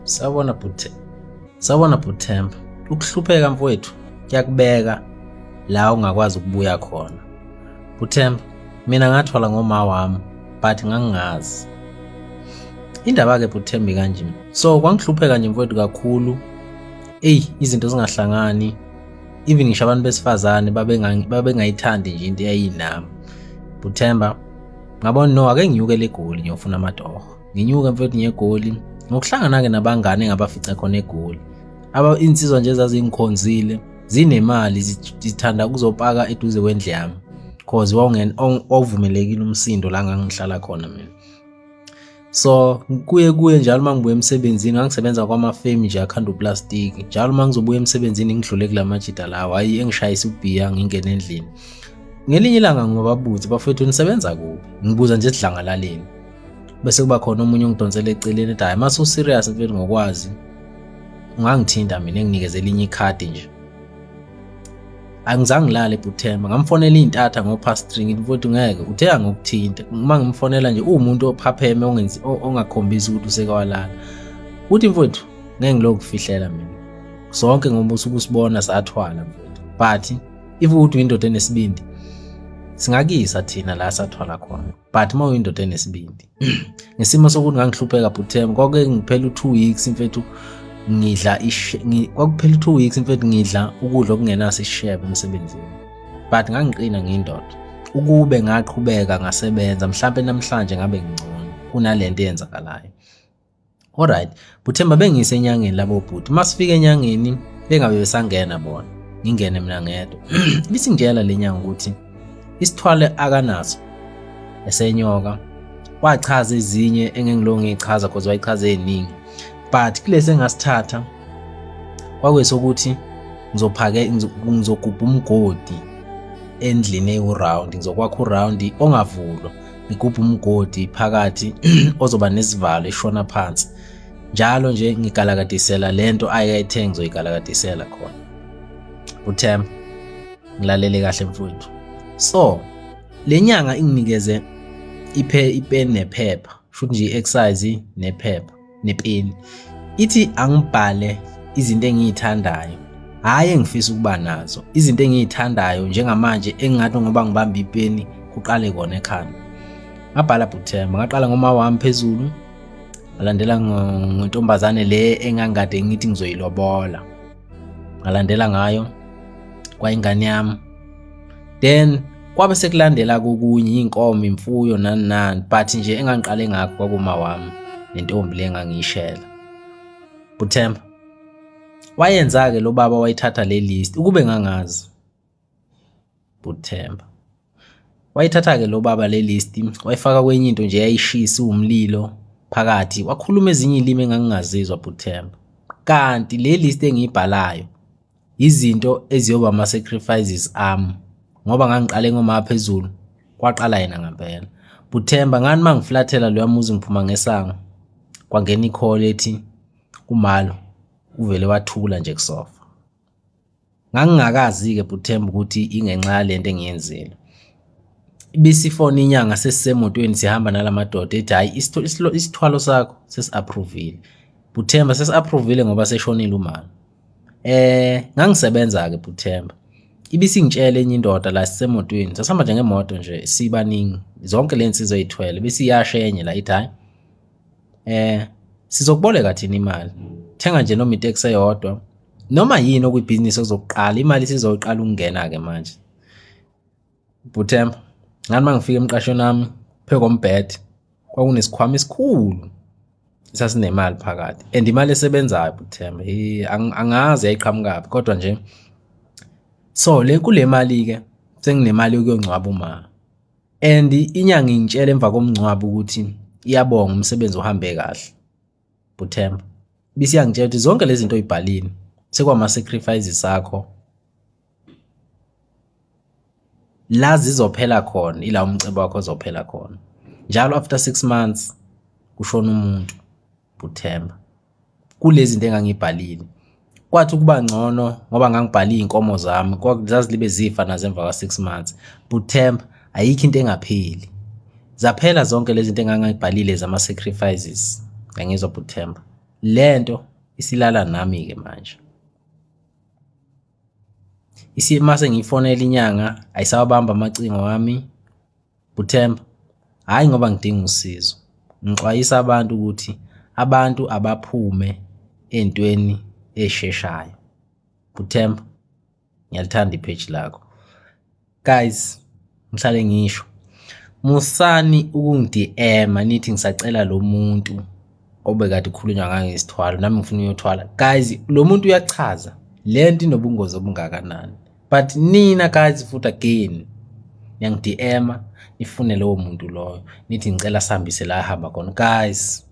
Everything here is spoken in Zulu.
Sawubona Bhuthemba, ukuhlupheka mfowethu kuyakubeka la ungakwazi ukubuya khona. Bhuthemba, mina ngathwala ngoma wami but ngangingazi. Indaba-ke Bhuthemba kanje. So kwangihlupheka nje mfowethu kakhulu. Izinto zingahlangani. Even ngisho abantu besifazane babengayithandi nje into eyayinami. Bhuthemba, ngabona no ake nginyuke leGoli ngiyofuna amatoho. Nginyuke mfowethu ngiyeGoli. Ngokuhlangana-ke nabangane engabafica khona eGoli. Insizwa nje ezazingikhonzile, zinemali, zithanda ukuzopaka eduze kwendlu yami. Cause wawuvumelekile umsindo la ngangihlala khona mina. So kuye njalo uma ngibuya emsebenzini, ngangisebenza kwamafemi nje akhanda uplastiki. Njalo uma ngizobuya emsebenzini ngidlule kulamajida lawa, hayi engishayisa ubhiya ngingena endlini. Ngelinye ilanga ngobabuza, bafethu nisebenza kuphi? Ngibuza nje sidlangalaleni. Bese kuba khona omunye ongidonsela eceleni ethi hayi mase userious mfethu ngokwazi ungangithinta mina enginikeze elinye ikhadi nje. Angizange ngilale Bhuthemba, ngamfonela intatha ngo-past 3 ngithi mfowethu ngeke uthe angokuthinta. Uma ngimfonela nje umuntu ophapheme ongakhombisi ukuthi usekwalala. Uthi mfowethu ngeke ngilokufihlela mina. Sonke ngoba usuke usibona sathwala mfowethu. But if uthi indoda enesibindi singakisa thina la sathwala khona. But uma uyindoda enesibindi ngesimo sokuthi ngangihlupheka Bhuthemba, kwake ngiphela 2 weeks mfethu ngidla kwakuphela 2 weeks mfethu ngidla ukudla okungenaso isishebo emsebenzini. But ngangiqina ngiyindoda. Ukube ngaqhubeka ngasebenza mhlawumbe namhlanje ngabe ngingcono kunalento eyenzakalayo. Alright, Bhuthemba bengisenyangeni labo bhuti. Masifika enyangeni bengabe besangena bona. Ngingene mina ngedwa. Bisi ngitshela lenyanga ukuthi isithwale akanaso esenyoka. Wachaza ezinye engengilonge ichaza cause wayichaza eziningi. But kulese engasithatha kwakwesokuthi ngizogubha umgodi endlini ewu-round, ngizokwakha u-round ongavulwa, ngigubha umgodi phakathi ozoba nesivalo eshona phansi. Njalo nje ngigalakadisela lento ayayithe ngizoyigalakadisela khona. Bhuthemba, ngilalele kahle mfowethu. So lenyanga inginikeze ipeni nephepha, shuthi nje i-exercise nephepha nepeni. Ithi angibhale izinto engiyithandayo, hayi engifisa ukuba nazo, izinto engiyithandayo njengamanje engingathi ngoba ngibamba ipeni kuqale kona ekhanda. Ngabhala Bhuthemba, ngaqala ngoma wami phezulu, ngalandela ngentombazane le engangade ngithi ngizoyilobola, ngalandela ngayo kwayingane yami. Then kwabe sekulandela kokunye inkomo, imfuyo nani but nje engangiqale ngakho kwakuma wami nentombi le engangiyishela. Bhuthemba, wayenza-ke lo baba wayithatha le list ukube ngangazi. Bhuthemba, wayithatha-ke lo baba le list wayifaka kwenye into nje yayishisa umlilo phakathi, wakhuluma ezinye izilimi engangingazizwa Bhuthemba. Kanti le list engiyibhalayo izinto eziyoba ama-sacrifices ami ngoba ngangiqale ngoma phezulu kwaqala yena ngempela. Bhuthemba, ngani mangiflathela loya muzi ngiphuma ngesango kwangena i-call ethi uMalo uvele wathula nje kusofa. Ngangingakazi-ke Bhuthemba ukuthi ingenxa yalento engiyenzile. Ibisifona inyanga sesisemotweni sihamba nalamadoda ethi hayi isithwalo sakho sesi-approvile. Bhuthemba, sesi-approvile ngoba seshonile uMalo. Ngangisebenza-ke Bhuthemba. Ibisingitshela enye indoda la sisemotweni, sasihamba nje ngemoto nje sibaningi, zonke le nsizwa eyithwele besiyasha enye la ithi hayi sizokuboleka thina imali, thenga nje noma iteksi eyodwa noma yini okuyibhizinisi ozokuqala, imali sizoyiqala ukungena-ke manje. Bhuthemba, ngani mangifika emqashweni wami phezu kombhede kwakunesikhwama esikhulu esasinemali phakathi and imali esebenzayo Bhuthemba. Angazi yayiqhamukaphi kodwa nje so kule mali-ke senginemali yokuyongcwaba uma. And inyanga ingitshela emva komngcwabo ukuthi iyabonga umsebenzi uhambe kahle. Bhuthemba, bisiyangitshela ukuthi zonke lezi zinto oyibhalile sekwama-sacrifices sakho la zizophela khona, ila umcebo wakho ozophela khona. Njalo after 6 months kushona umuntu Bhuthemba. Kulezi zinto engangibhalile kwathi ukuba ngcono ngoba ngangibhala inkomo zami kwakuzazi libe zifa nazo emva kwa6 months. Bhuthemba, ayikho into engapheli. Zaphela zonke lezi zinto engangibhalile zama-sacrifices. Ngangizwa Bhuthemba. lento isilala nami-ke manje. Mase ngiyifonela inyanga ayisawabamba amacingo wami, Buthemba. Hhayi ngoba ngidinga usizo. Ngixwayisa abantu ukuthi abantu abaphume ey'ntweni ey'sheshayo. Buthemba, ngiyalithanda ipheji lakho. Guys, ngihlale ngisho, musani ukungi-DM nithi ngisacela lo muntu obekade kukhulunywa ngayo ngesithwalo nami ngifuna uyothwala. Guys, lo muntu uyachaza lento inobungozi obungakanani. But nina guys futhi again niyangi-DM nifune lowo muntu loyo nithi ngicela sihambise la ahamba khona. Guys,